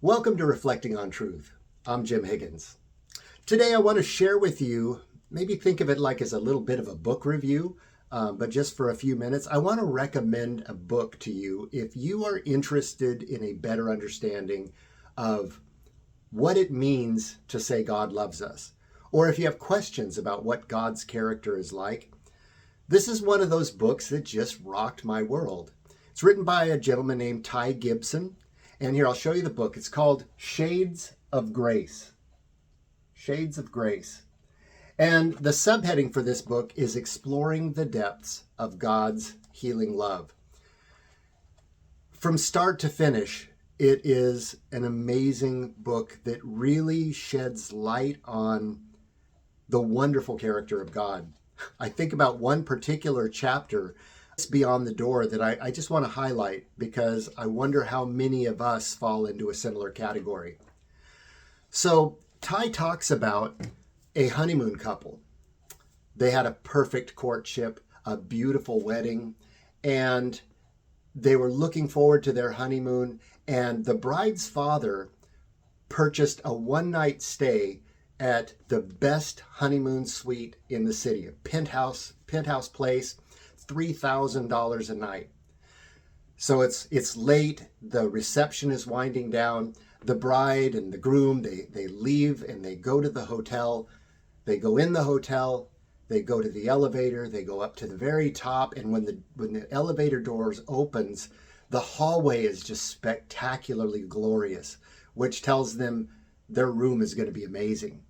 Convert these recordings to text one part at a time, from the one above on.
Welcome to Reflecting on Truth. I'm Jim Higgins. Today I want to share with you, maybe think of it like as a little bit of a book review, but just for a few minutes, I want to recommend a book to you if you are interested in a better understanding of what it means to say God loves us, or if you have questions about what God's character is like. This is one of those books that just rocked my world. It's written by a gentleman named Ty Gibson. And here, I'll show you the book. It's called Shades of Grace. Shades of Grace. And the subheading for this book is Exploring the Depths of God's Healing Love. From start to finish, it is an amazing book that really sheds light on the wonderful character of God. I think about one particular chapter beyond the door that I just want to highlight because I wonder how many of us fall into a similar category. So Ty talks about a honeymoon couple. They had a perfect courtship, a beautiful wedding, and they were looking forward to their honeymoon, and the bride's father purchased a one-night stay at the best honeymoon suite in the city, a penthouse place, $3,000 a night. So it's late, the reception is winding down, the bride and the groom, they leave and they go to the hotel, they go in the hotel, they go to the elevator, they go up to the very top, and when the elevator doors opens, the hallway is just spectacularly glorious, which tells them their room is going to be amazing.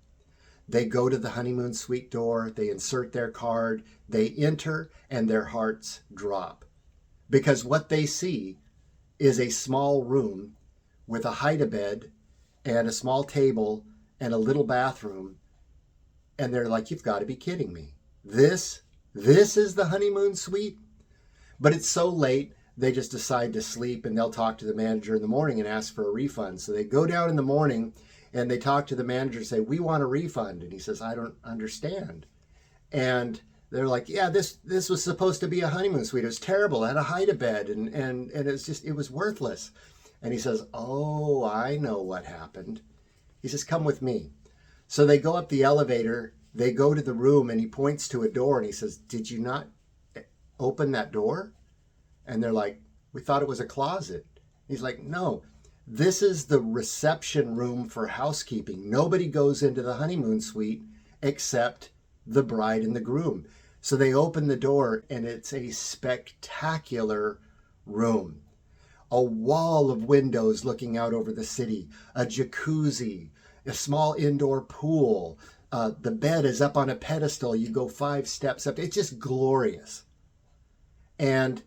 They go to the honeymoon suite door, they insert their card, they enter, and their hearts drop. Because what they see is a small room with a hide-a-bed and a small table and a little bathroom. And they're like, you've got to be kidding me. This is the honeymoon suite? But it's so late, they just decide to sleep, and they'll talk to the manager in the morning and ask for a refund. So they go down in the morning and they talk to the manager and say, we want a refund. And he says, I don't understand. And they're like, yeah, this was supposed to be a honeymoon suite. It was terrible. It had a hide-a-bed and it was worthless. And he says, oh, I know what happened. He says, come with me. So they go up the elevator, they go to the room, and he points to a door and he says, did you not open that door? And they're like, we thought it was a closet. He's like, no. This is the reception room for housekeeping. Nobody goes into the honeymoon suite except the bride and the groom. So they open the door and it's a spectacular room. A wall of windows looking out over the city, a jacuzzi, a small indoor pool. The bed is up on a pedestal. You go 5 steps up. It's just glorious. And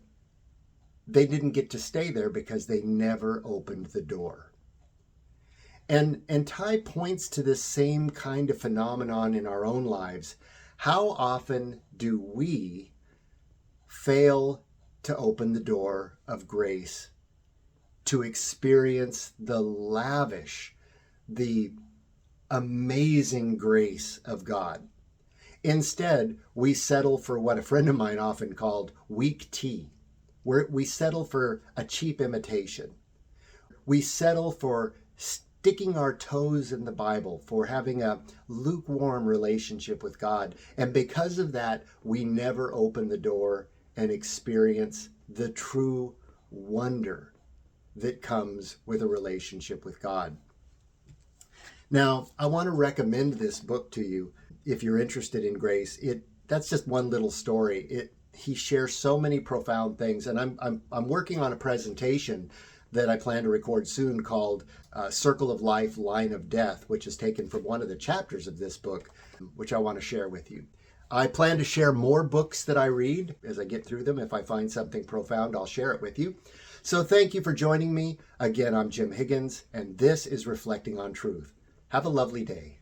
they didn't get to stay there because they never opened the door. And Ty points to this same kind of phenomenon in our own lives. How often do we fail to open the door of grace, to experience the lavish, the amazing grace of God? Instead, we settle for what a friend of mine often called weak tea. We settle for a cheap imitation. We settle for sticking our toes in the Bible, for having a lukewarm relationship with God. And because of that, we never open the door and experience the true wonder that comes with a relationship with God. Now, I want to recommend this book to you if you're interested in grace. That's just one little story. He shares so many profound things, and I'm working on a presentation that I plan to record soon called Circle of Life, Line of Death, which is taken from one of the chapters of this book, which I want to share with you. I plan to share more books that I read as I get through them. If I find something profound, I'll share it with you. So thank you for joining me. Again, I'm Jim Higgins, and this is Reflecting on Truth. Have a lovely day.